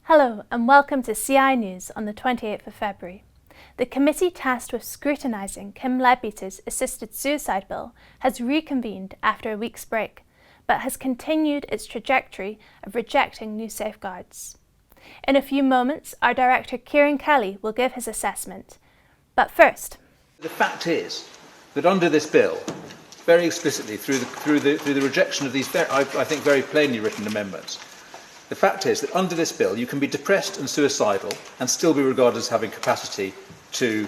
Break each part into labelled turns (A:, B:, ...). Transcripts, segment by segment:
A: Hello and welcome to CI News on the 28th of February. The committee tasked with scrutinising Kim Leadbeater's assisted suicide bill has reconvened after a week's break, but has continued its trajectory of rejecting new safeguards. In a few moments, our director Kieran Kelly will give his assessment. But first,
B: the fact is that under this bill, very explicitly through the rejection of these, I think, very plainly written amendments, the fact is that under this bill you can be depressed and suicidal and still be regarded as having capacity to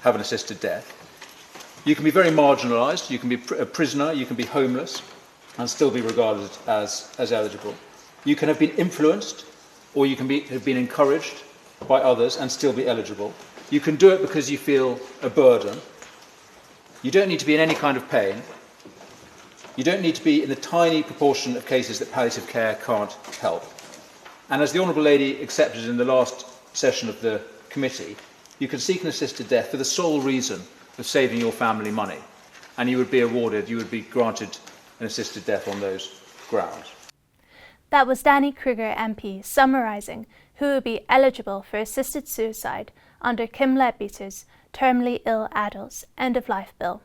B: have an assisted death. You can be very marginalised, you can be a prisoner, you can be homeless and still be regarded as eligible. You can have been influenced or you can have been encouraged by others and still be eligible. You can do it because you feel a burden. You don't need to be in any kind of pain. You don't need to be in the tiny proportion of cases that palliative care can't help. And as the Honourable Lady accepted in the last session of the committee, you can seek an assisted death for the sole reason of saving your family money. And you would be granted an assisted death on those grounds.
A: That was Danny Kruger MP summarising who would be eligible for assisted suicide under Kim Leadbeater's Terminally Ill Adults End-of-Life Bill.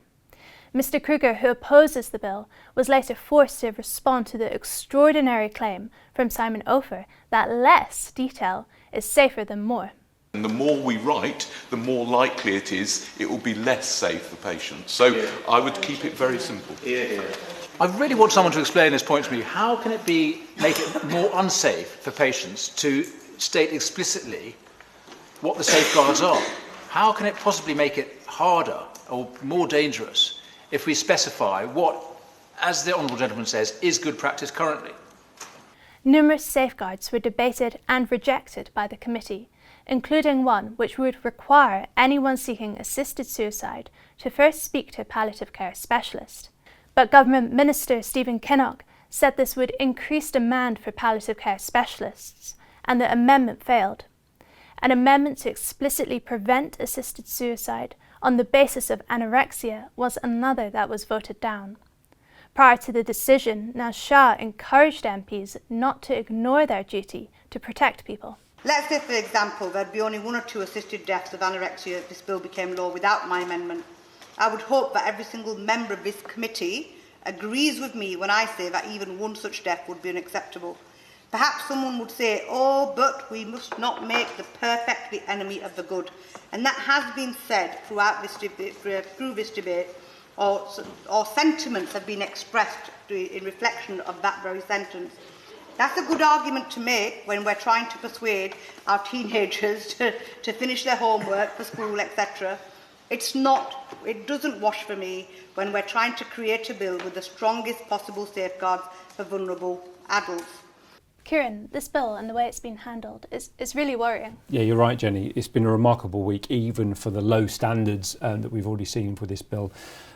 A: Mr Kruger, who opposes the bill, was later forced to respond to the extraordinary claim from Simon Ofer that less detail is safer than more.
C: And the more we write, the more likely it is it will be less safe for patients. So I would keep it very simple.
B: I really want someone to explain this point to me. How can it make it more unsafe for patients to state explicitly what the safeguards are? How can it possibly make it harder or more dangerous if we specify what, as the Honourable Gentleman says, is good practice currently?
A: Numerous safeguards were debated and rejected by the committee, including one which would require anyone seeking assisted suicide to first speak to a palliative care specialist. But Government Minister Stephen Kinnock said this would increase demand for palliative care specialists, and the amendment failed. An amendment to explicitly prevent assisted suicide on the basis of anorexia was another that was voted down. Prior to the decision, Shah encouraged MPs not to ignore their duty to protect people.
D: Let's say, for example, there'd be only 1 or 2 assisted deaths of anorexia if this bill became law without my amendment. I would hope that every single member of this committee agrees with me when I say that even 1 such death would be unacceptable. Perhaps someone would say, oh, but we must not make the perfect the enemy of the good. And that has been said throughout this debate, or sentiments have been expressed in reflection of that very sentence. That's a good argument to make when we're trying to persuade our teenagers to finish their homework for school, etc. It doesn't wash for me when we're trying to create a bill with the strongest possible safeguards for vulnerable adults.
A: Kieran, this bill and the way it's been handled is really worrying.
E: Yeah, you're right, Jenny. It's been a remarkable week, even for the low standards that we've already seen for this bill.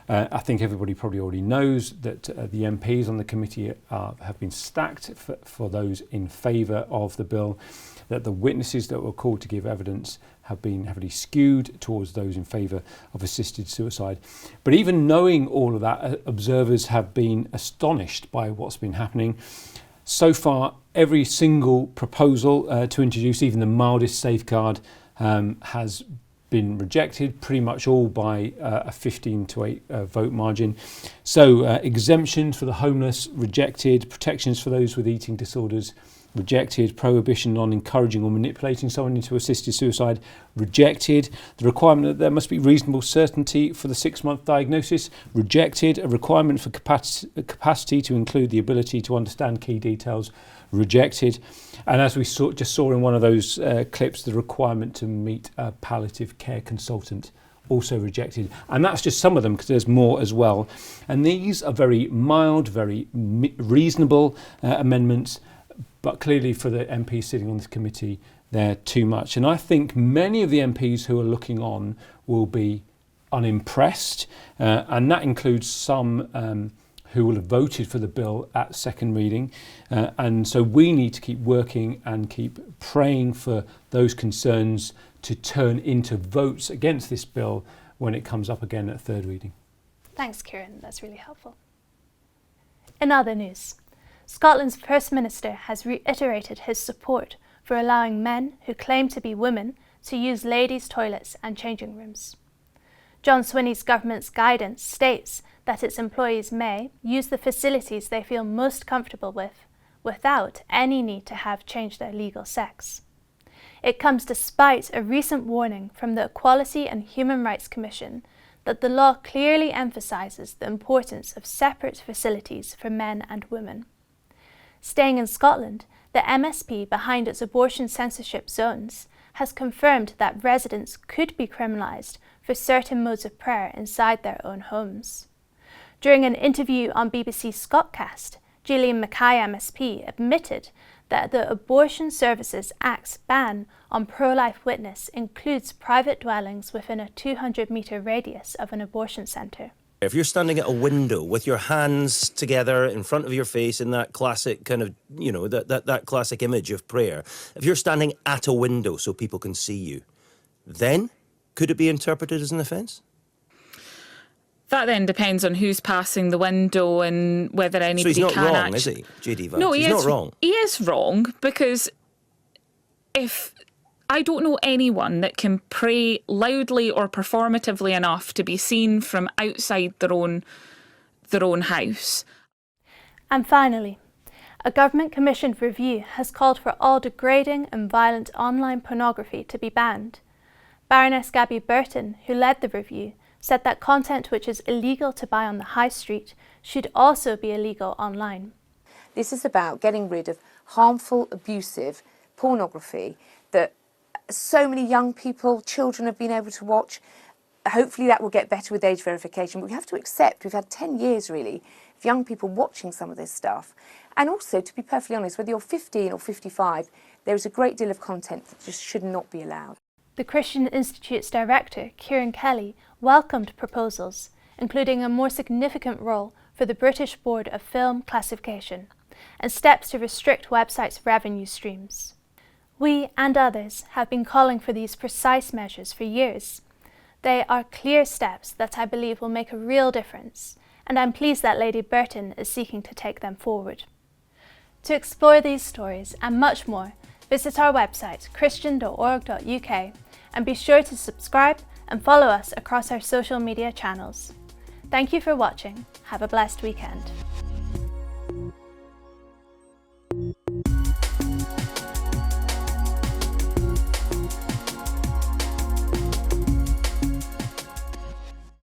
E: I think everybody probably already knows that the MPs on the committee have been stacked for those in favour of the bill, that the witnesses that were called to give evidence have been heavily skewed towards those in favour of assisted suicide. But even knowing all of that, observers have been astonished by what's been happening. So far, every single proposal to introduce even the mildest safeguard has been rejected, pretty much all by a 15-8 vote margin. So exemptions for the homeless, rejected. Protections for those with eating disorders, rejected. Prohibition on encouraging or manipulating someone into assisted suicide, rejected. The requirement that there must be reasonable certainty for the 6-month diagnosis, rejected. A requirement for capacity to include the ability to understand key details, rejected. And as we just saw in one of those clips, the requirement to meet a palliative care consultant, also rejected. And that's just some of them, because there's more as well. And these are very mild, very reasonable amendments, but clearly for the MPs sitting on this committee, they're too much. And I think many of the MPs who are looking on will be unimpressed, and that includes some who will have voted for the bill at second reading. And so we need to keep working and keep praying for those concerns to turn into votes against this bill when it comes up again at third reading.
A: Thanks, Kieran. That's really helpful. In other news, Scotland's First Minister has reiterated his support for allowing men who claim to be women to use ladies' toilets and changing rooms. John Swinney's government's guidance states that its employees may use the facilities they feel most comfortable with, without any need to have changed their legal sex. It comes despite a recent warning from the Equality and Human Rights Commission that the law clearly emphasises the importance of separate facilities for men and women. Staying in Scotland, the MSP behind its abortion censorship zones has confirmed that residents could be criminalised for certain modes of prayer inside their own homes. During an interview on BBC Scotcast, Gillian Mackay MSP admitted that the Abortion Services Act's ban on pro-life witness includes private dwellings within a 200-metre radius of an abortion centre.
F: If you're standing at a window with your hands together in front of your face in that classic kind of, you know, that classic image of prayer, if you're standing at a window so people can see you, then could it be interpreted as an offence?
G: That then depends on who's passing the window and whether anybody
F: can. So he's not wrong,
G: actually...
F: is he, J.D. Vance?
G: No,
F: he's not wrong.
G: He is wrong because if I don't know anyone that can pray loudly or performatively enough to be seen from outside their own house.
A: And finally, a government-commissioned review has called for all degrading and violent online pornography to be banned. Baroness Gabby Burton, who led the review, said that content which is illegal to buy on the high street should also be illegal online.
H: This is about getting rid of harmful, abusive pornography that so many young people, children have been able to watch. Hopefully that will get better with age verification, but we have to accept we've had 10 years really of young people watching some of this stuff. And also, to be perfectly honest, whether you're 15 or 55, there is a great deal of content that just should not be allowed.
A: The Christian Institute's director, Kieran Kelly, welcomed proposals, including a more significant role for the British Board of Film Classification, and steps to restrict websites' revenue streams. We and others have been calling for these precise measures for years. They are clear steps that I believe will make a real difference, and I'm pleased that Lady Burton is seeking to take them forward. To explore these stories and much more, visit our website christian.org.uk and be sure to subscribe and follow us across our social media channels. Thank you for watching. Have a blessed weekend.